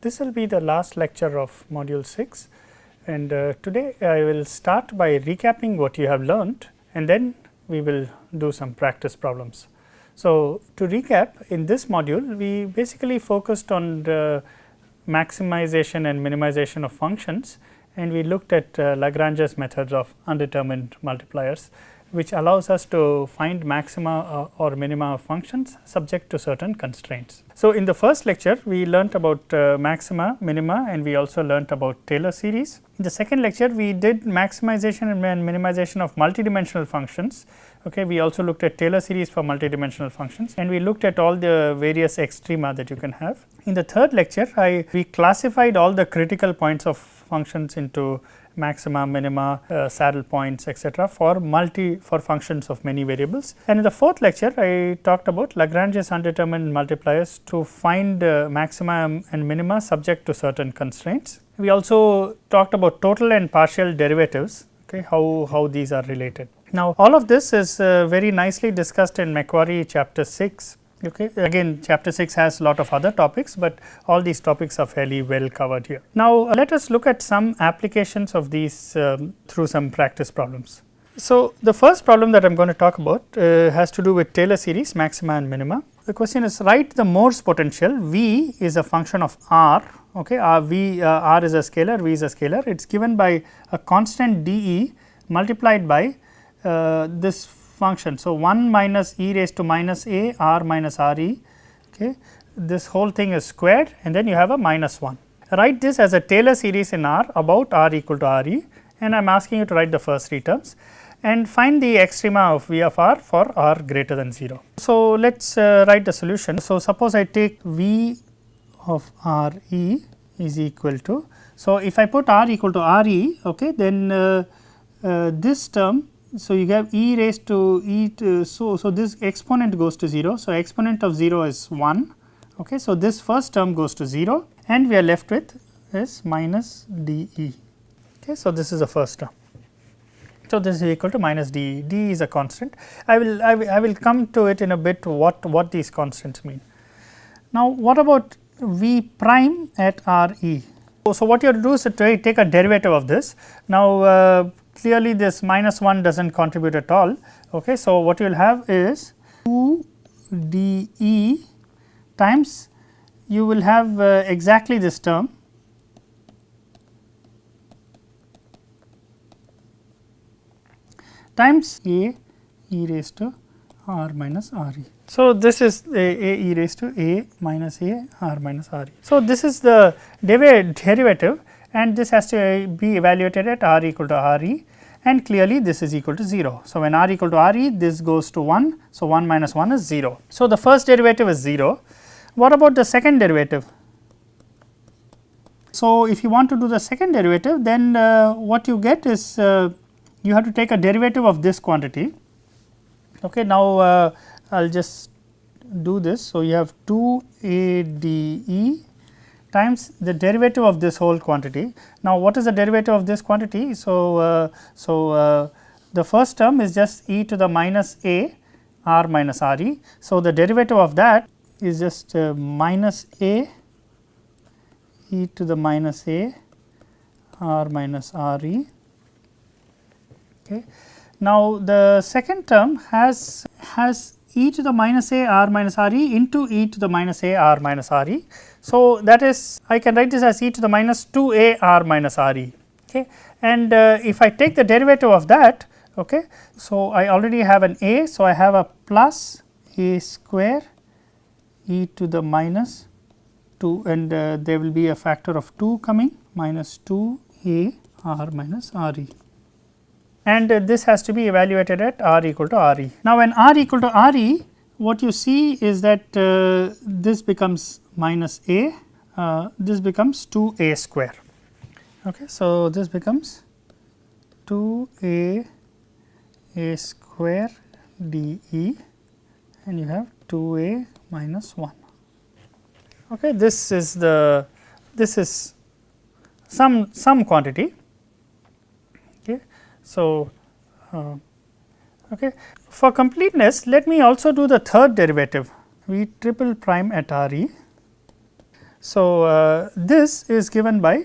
this will be the last lecture of module 6, and today I will start by recapping what you have learned, and then we will do some practice problems. So, to recap, in this module we basically focused on the maximization and minimization of functions, and we looked at Lagrange's methods of undetermined multipliers, which allows us to find maxima or minima of functions subject to certain constraints. So, in the first lecture we learnt about maxima, minima, and we also learnt about Taylor series. In the second lecture we did maximization and minimization of multidimensional functions. Okay, we also looked at Taylor series for multidimensional functions, and we looked at all the various extrema that you can have. In the third lecture we classified all the critical points of functions into maxima, minima, saddle points, etc. for functions of many variables. And in the fourth lecture I talked about Lagrange's undetermined multipliers to find maxima and minima subject to certain constraints. We also talked about total and partial derivatives, okay, how these are related. Now, all of this is very nicely discussed in Macquarie chapter 6. Okay. Again, chapter 6 has a lot of other topics, but all these topics are fairly well covered here. Now, let us look at some applications of these through some practice problems. So, the first problem that I am going to talk about has to do with Taylor series, maxima and minima. The question is, write the Morse potential. V is a function of r. Okay, R is a scalar, V is a scalar. It is given by a constant dE multiplied by this function. So, 1 minus e raised to minus a r minus r e, okay. This whole thing is squared, and then you have a minus 1. Write this as a Taylor series in R about r equal to r e, and I am asking you to write the first three terms and find the extrema of V of r for r greater than 0. So, let us write the solution. So, suppose I take V of r e is equal to, so if I put r equal to r e, okay, then this term, so you have e raised to e to, so this exponent goes to 0. So, exponent of 0 is 1. Okay. So, this first term goes to 0, and we are left with is minus d e. Okay. So, this is the first term. So, this is equal to minus d e. D is a constant. I will come to it in a bit what these constants mean. Now, what about v prime at r e? So, what you have to do is to take a derivative of this. Now, clearly this minus 1 does not contribute at all. Okay. So, what you will have is 2 d e times, you will have exactly this term times a e raised to r minus r e. So, this is a e raised to a minus a r minus r e. So, this is the derivative, and this has to be evaluated at r equal to r e, and clearly this is equal to 0. So, when r equal to r e, this goes to 1. So, 1 minus 1 is 0. So, the first derivative is 0. What about the second derivative? So, if you want to do the second derivative, then what you get is you have to take a derivative of this quantity. Okay. Now, I will just do this. So, you have 2 a d e times the derivative of this whole quantity. Now, what is the derivative of this quantity? So, the first term is just e to the minus a r minus r e. So, the derivative of that is just minus a e to the minus a r minus r e. Okay. Now, the second term has e to the minus a r minus r e into e to the minus a r minus r e. So, that is, I can write this as e to the minus 2 a r minus r e. Okay. And if I take the derivative of that, okay, so I already have an a. So, I have a plus a square e to the minus 2, and there will be a factor of 2 coming, minus 2 a r minus r e, and this has to be evaluated at r equal to r e. Now, when r equal to r e, what you see is that this becomes minus a, this becomes 2 a square. Okay. So, this becomes 2 a square d e, and you have 2 a minus 1. Okay. This is some quantity. Okay. So, okay. For completeness, let me also do the third derivative, v triple prime at r e. So, this is given by,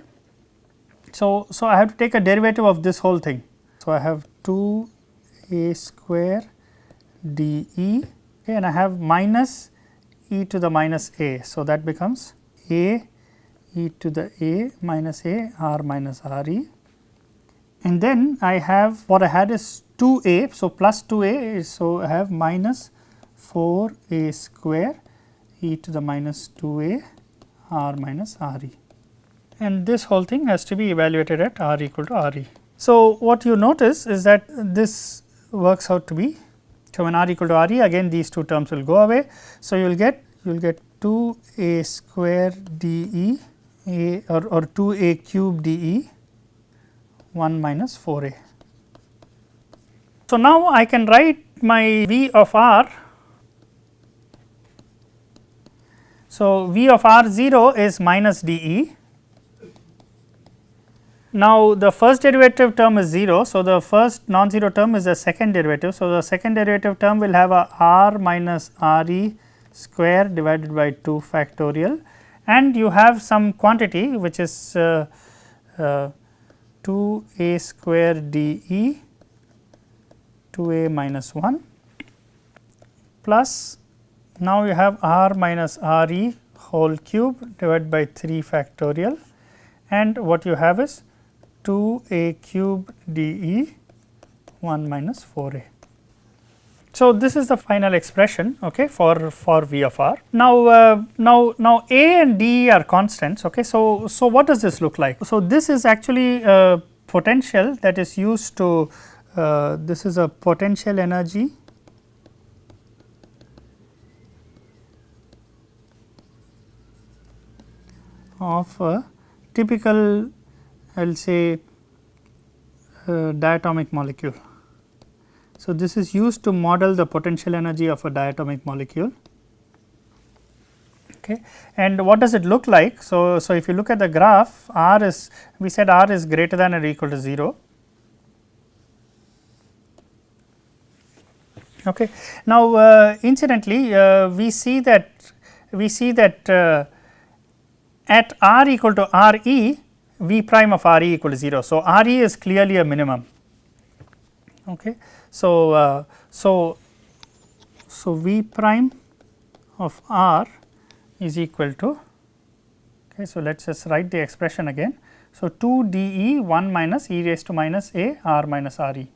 so I have to take a derivative of this whole thing. So, I have 2 a square d e, okay, and I have minus e to the minus a. So, that becomes a e to the a minus a r minus r e, and then I have what I had is 2 a. So, plus 2 a is, so I have minus 4 a square e to the minus 2 a r minus r e, and this whole thing has to be evaluated at r equal to r e. So, what you notice is that this works out to be, so when r equal to r e, again these two terms will go away. So, you will get 2 a square d e a or 2 a cube d e 1 minus 4 a. So, now I can write my v of r. So, v of r 0 is minus d e. Now, the first derivative term is 0. So, the first non-zero term is the second derivative. So, the second derivative term will have a r minus r e square divided by 2 factorial, and you have some quantity which is 2 a square d e 2 a minus 1 plus, now you have r minus r e whole cube divided by 3 factorial, and what you have is 2 a cube d e 1 minus 4 a. So, this is the final expression, okay, for v of r. Now, now a and d are constants. Okay. So, what does this look like? So, this is actually a potential that is used to, this is a potential energy of a typical, I will say, diatomic molecule. So, this is used to model the potential energy of a diatomic molecule. Okay. And what does it look like? So, if you look at the graph, r is, we said r is greater than or equal to 0. Okay. Now, incidentally, we see that at r equal to r e, v prime of r e equal to 0. So, r e is clearly a minimum. Okay. So, so v prime of r is equal to, okay, so let us just write the expression again. So, 2 d e 1 minus e raised to minus a r minus r e.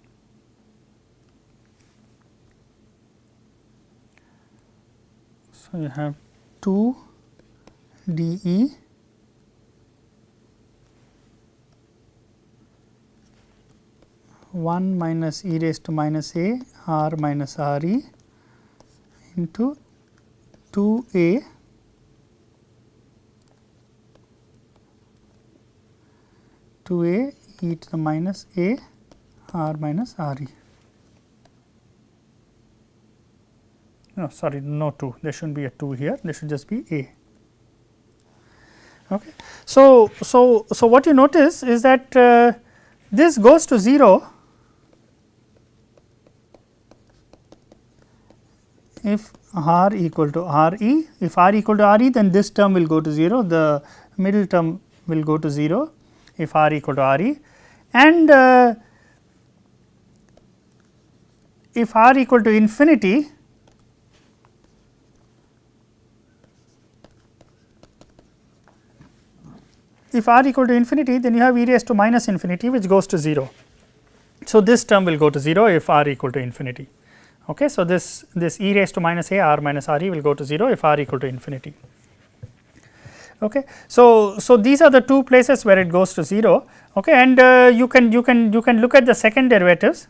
So, you have 2 d e one minus e raised to minus a r minus r e into 2 a e to the minus a r minus r e. No, sorry, no 2, there should not be a 2 here, there should just be a. Okay. So, what you notice is that this goes to 0 if r equal to r e. If r equal to r e, then this term will go to 0, the middle term will go to 0 if r equal to r e, and if r equal to infinity, if r equal to infinity, then you have e raised to minus infinity, which goes to 0. So, this term will go to 0 if r equal to infinity. Okay. So, this e raised to minus a r minus r e will go to 0 if r equal to infinity. Okay. So, these are the two places where it goes to 0. Okay. And you can look at the second derivatives.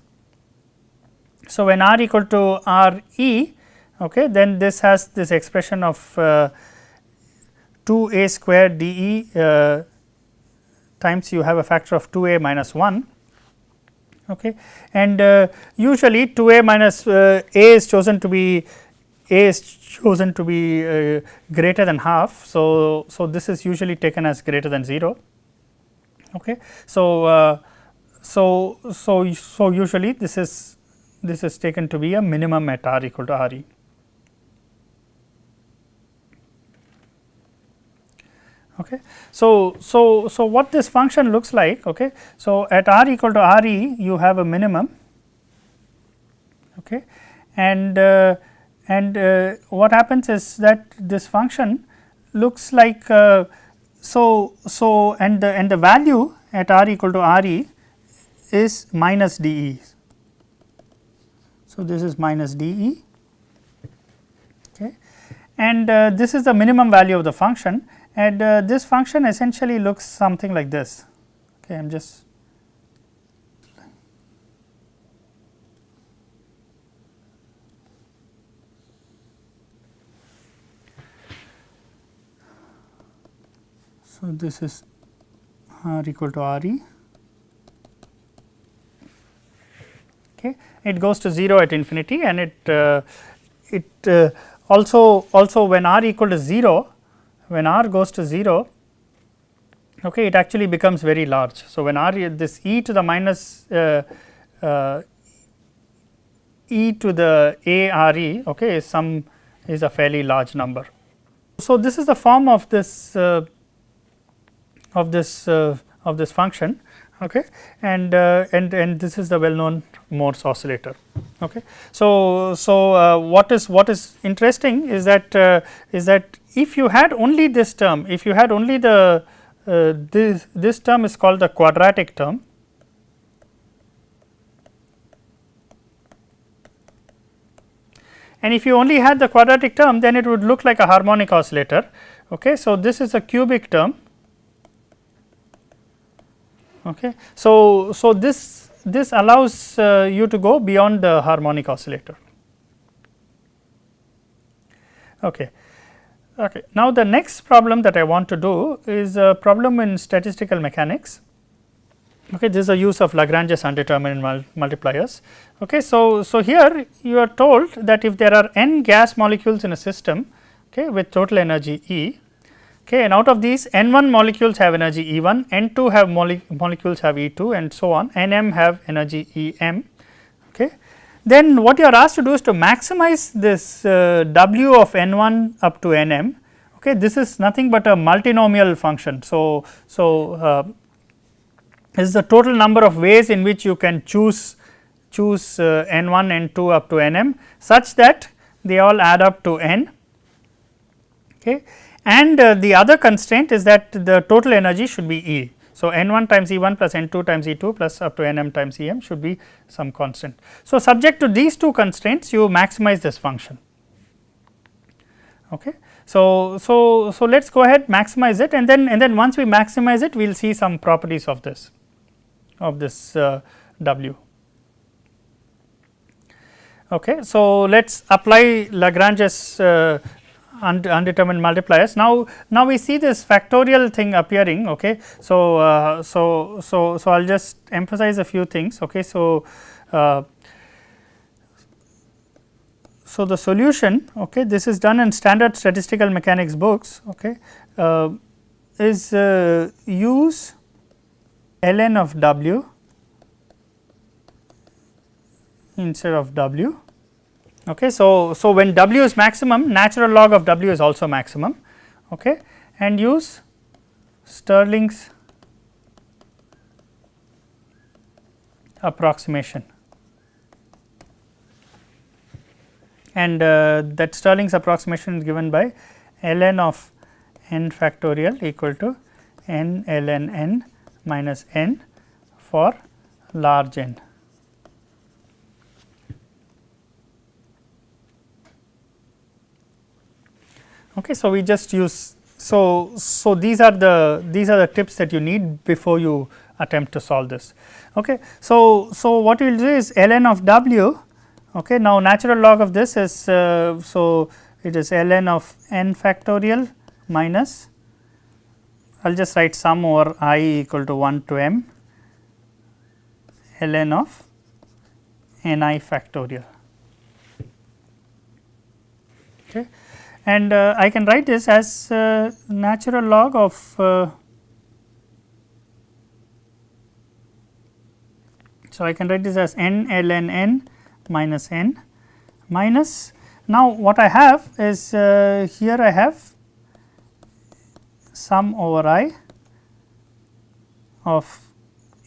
So, when r equal to r e, okay, then this has this expression of 2 a square d e times you have a factor of 2 a minus 1. Okay. And usually 2 a minus a is chosen to be greater than half. So, this is usually taken as greater than 0. Okay. So, usually this is taken to be a minimum at r equal to r e. Okay. So what this function looks like, okay. So at r equal to r e you have a minimum, okay, and what happens is that this function looks like and the value at r equal to r e is minus d e. So this is minus d e, okay, and this is the minimum value of the function, and this function essentially looks something like this. Okay, I am just so this is r equal to r e. Okay. It goes to 0 at infinity, and it also when r equal to 0, when r goes to 0, okay, it actually becomes very large. So, when r this e to the minus e to the a r e, okay, is a fairly large number. So, this is the form of this function, okay, and this is the well known Morse oscillator. Okay. So, what is interesting is that if you had only this term, if you had only the this term is called the quadratic term, and if you only had the quadratic term, then it would look like a harmonic oscillator. Okay. So, this is a cubic term. Okay. So, this allows you to go beyond the harmonic oscillator. Okay. Okay. Now, the next problem that I want to do is a problem in statistical mechanics. Okay, this is a use of Lagrange's undetermined multipliers. Okay. So, here you are told that if there are n gas molecules in a system, okay, with total energy E, okay, and out of these n 1 molecules have energy E 1, n 2 have molecules have E 2, and so on, n m have energy E m. Okay. Then what you are asked to do is to maximize this W of n 1 up to n m. Okay. This is nothing but a multinomial function. So, this is the total number of ways in which you can choose n 1, n 2 up to n m, such that they all add up to n. Okay. And the other constraint is that the total energy should be E. So, n 1 times E 1 plus n 2 times E 2 plus up to n m times E m should be some constant. So, subject to these two constraints, you maximize this function. Okay. So, let us go ahead, maximize it, and then once we maximize it, we will see some properties of this W. Okay. So, let us apply Lagrange's undetermined multipliers. Now we see this factorial thing appearing. Okay. So, I will just emphasize a few things. Okay. So, the solution, okay, this is done in standard statistical mechanics books, okay, is use ln of W instead of W. Okay. So, when W is maximum, natural log of W is also maximum, okay, and use Stirling's approximation, and that Stirling's approximation is given by ln of n factorial equal to n ln n minus n for large n. Okay. So, we just use so these are the tips that you need before you attempt to solve this. Okay. So, what we will do is ln of W. Okay. Now, natural log of this is so it is ln of n factorial minus, I will just write sum over I equal to 1 to m ln of n I factorial. Okay. And I can write this as natural log of so I can write this as n ln n minus n minus, now what I have is here I have sum over I of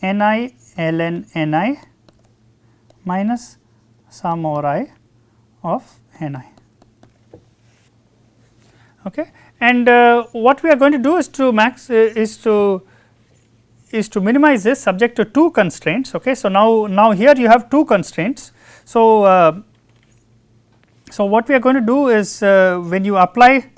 ni ln ni minus sum over I of ni. Okay. And what we are going to do is to minimize this subject to two constraints. Okay. So, now here you have two constraints. So, so what we are going to do is when you apply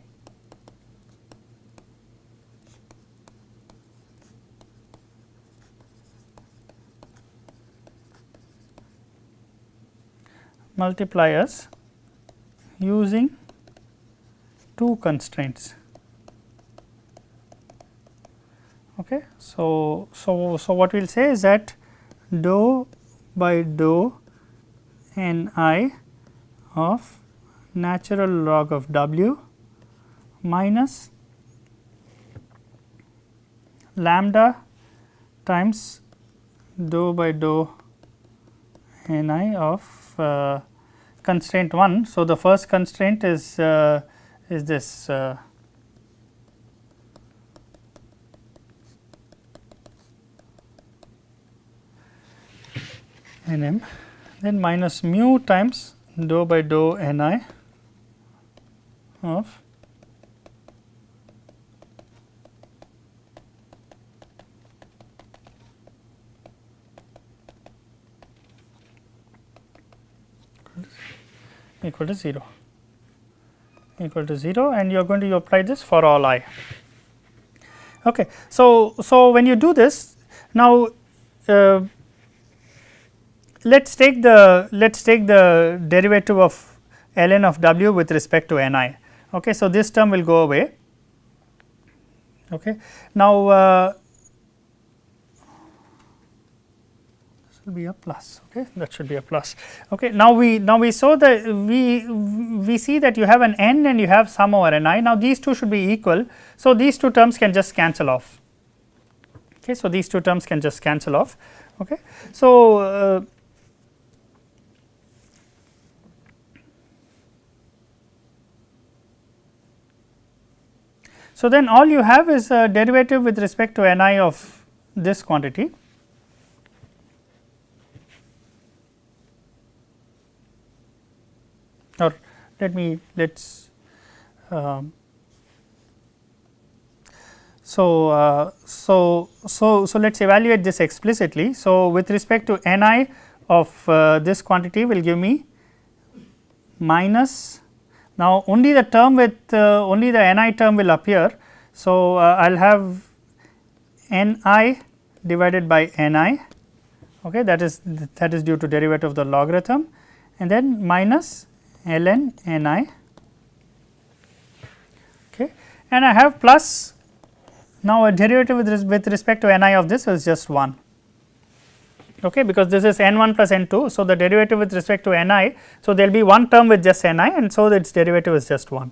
multipliers using two constraints. Okay. So, what we will say is that dou by dou ni of natural log of w minus lambda times dou by dou ni of constraint 1. So, the first constraint is this Nm, then minus mu times dou by dou ni of equal to 0, and you are going to apply this for all I. Okay. So, when you do this now, let us take the derivative of ln of w with respect to ni. Okay. So, this term will go away. Okay. Now, will be a plus. Okay, that should be a plus. Okay, now we saw that we see that you have an n and you have sum over ni. Now, these two should be equal. So, these two terms can just cancel off. Okay, so these two terms can just cancel off. Okay, so so then all you have is a derivative with respect to ni of this quantity. Or let's let's evaluate this explicitly. So, with respect to ni of this quantity will give me minus, now only the term with only the ni term will appear. So, I will have ni divided by ni, okay, that is due to derivative of the logarithm, and then minus ln ni, okay, and I have plus, now a derivative with respect to ni of this is just 1, okay, because this is n 1 plus n 2. So, the derivative with respect to ni, so there will be one term with just ni, and so its derivative is just 1.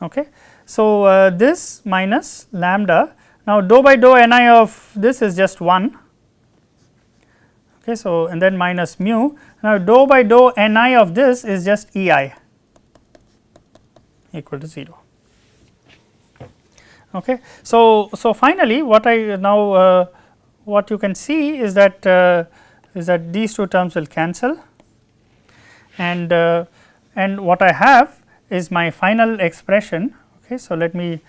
Okay. So, this minus lambda, now dou by dou ni of this is just 1. Okay, so, and then minus mu, now dou by dou ni of this is just E I equal to 0. Okay. So, finally, what I now what you can see is that these two terms will cancel, and what I have is my final expression. Okay. So, let me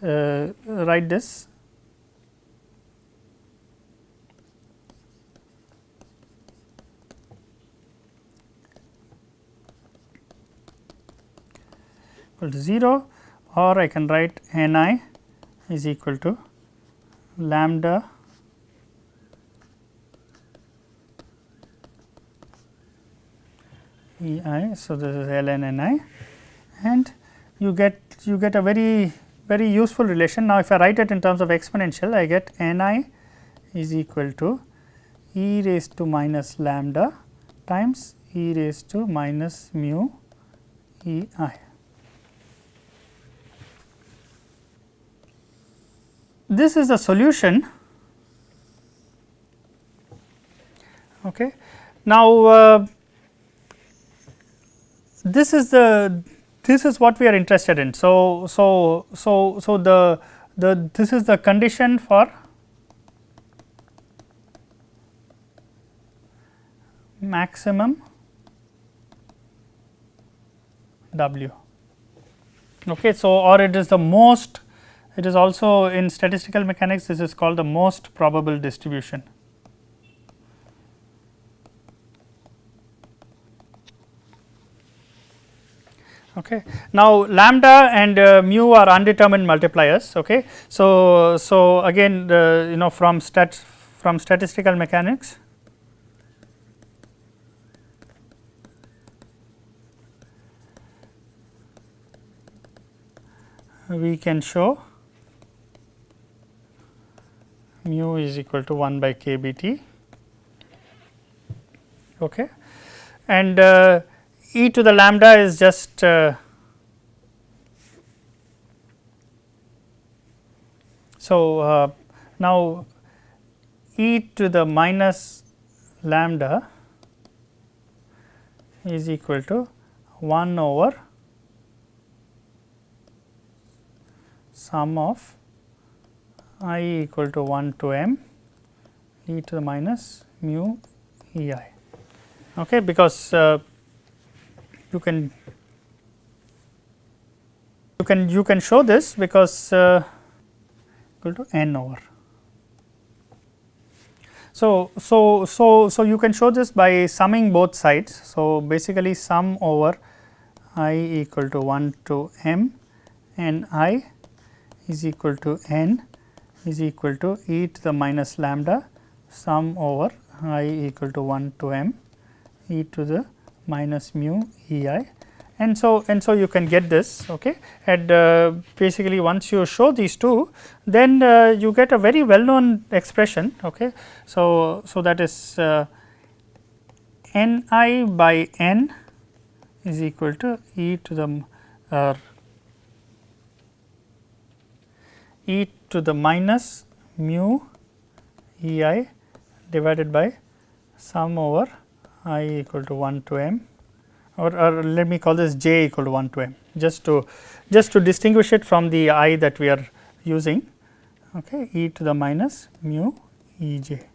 write this. Equal to 0, or I can write ni is equal to lambda E I. So, this is ln ni, and you get a very useful relation. Now, if I write it in terms of exponential, I get ni is equal to e raised to minus lambda times e raised to minus mu E I. This is the solution. Okay. Now, this is the this is what we are interested in. So, the this is the condition for maximum W. Okay, so or it is the most, it is also in statistical mechanics, this is called the most probable distribution. Okay. Now, lambda and mu are undetermined multipliers. Okay. So again you know from statistical mechanics, we can show mu is equal to 1 by k b t, okay. And e to the lambda is just now e to the minus lambda is equal to 1 over sum of I equal to 1 to m e to the minus mu e I, okay, because you can show this because equal to n over. So you can show this by summing both sides. So basically sum over I equal to 1 to m and I is equal to n is equal to e to the minus lambda sum over I equal to 1 to m e to the minus mu e I, and so you can get this, okay. And basically once you show these two, then you get a very well known expression, okay. So that is n I by n is equal to e to the e to the minus mu e I divided by sum over I equal to 1 to m, or let me call this j equal to 1 to m, just to distinguish it from the I that we are using, okay, e to the minus mu e j,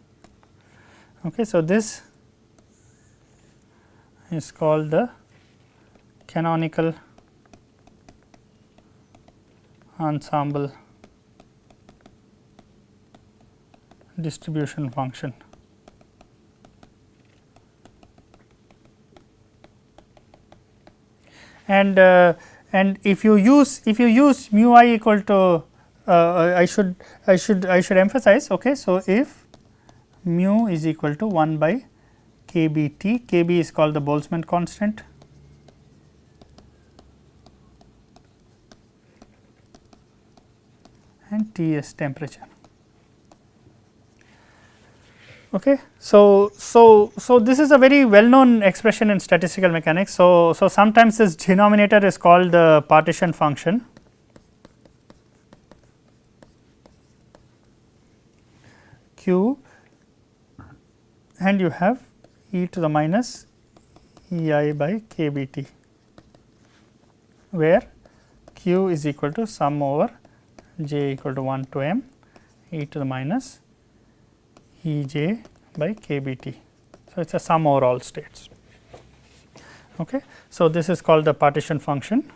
okay. So this is called the canonical ensemble distribution function. And if you use mu I equal to I should emphasize, okay. So if mu is equal to 1 by k b t, k b is called the Boltzmann constant, and T is temperature. Okay. So this is a very well known expression in statistical mechanics. So sometimes this denominator is called the partition function, q, and you have e to the minus e I by k b t, where q is equal to sum over j equal to 1 to m e to the minus e j by k b t. So, it is a sum over all states. Okay. So, this is called the partition function.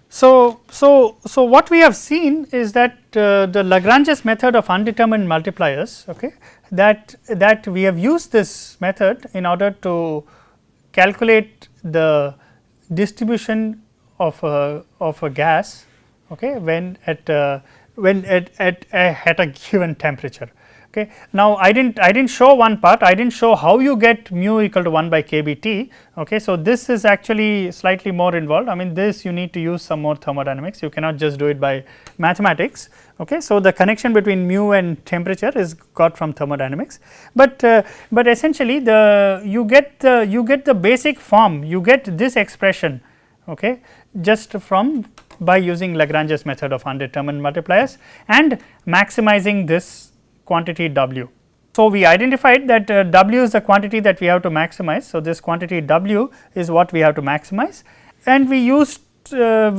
So what we have seen is that the Lagrange's method of undetermined multipliers, okay, that we have used this method in order to calculate the distribution of a gas, okay, when at a given temperature. Okay. Now, I didn't show one part, I didn't show how you get mu equal to 1 by k b t. Okay. So, this is actually slightly more involved. I mean, this you need to use some more thermodynamics, you cannot just do it by mathematics. Okay. So, the connection between mu and temperature is got from thermodynamics, but essentially you get the basic form, you get this expression, okay, just from by using Lagrange's method of undetermined multipliers and maximizing this quantity W. So, we identified that W is the quantity that we have to maximize. So, this quantity W is what we have to maximize, and we used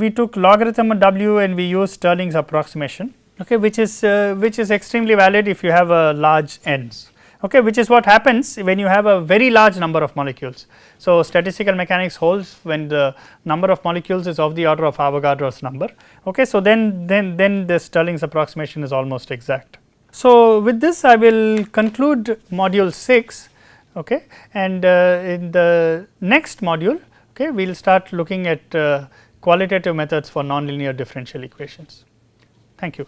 we took logarithm of W and we used Stirling's approximation, okay, which is extremely valid if you have a large n's, okay, which is what happens when you have a very large number of molecules. So, statistical mechanics holds when the number of molecules is of the order of Avogadro's number, okay. So, then the Stirling's approximation is almost exact. So, with this I will conclude module 6, okay, and in the next module, okay, we will start looking at qualitative methods for nonlinear differential equations. Thank you.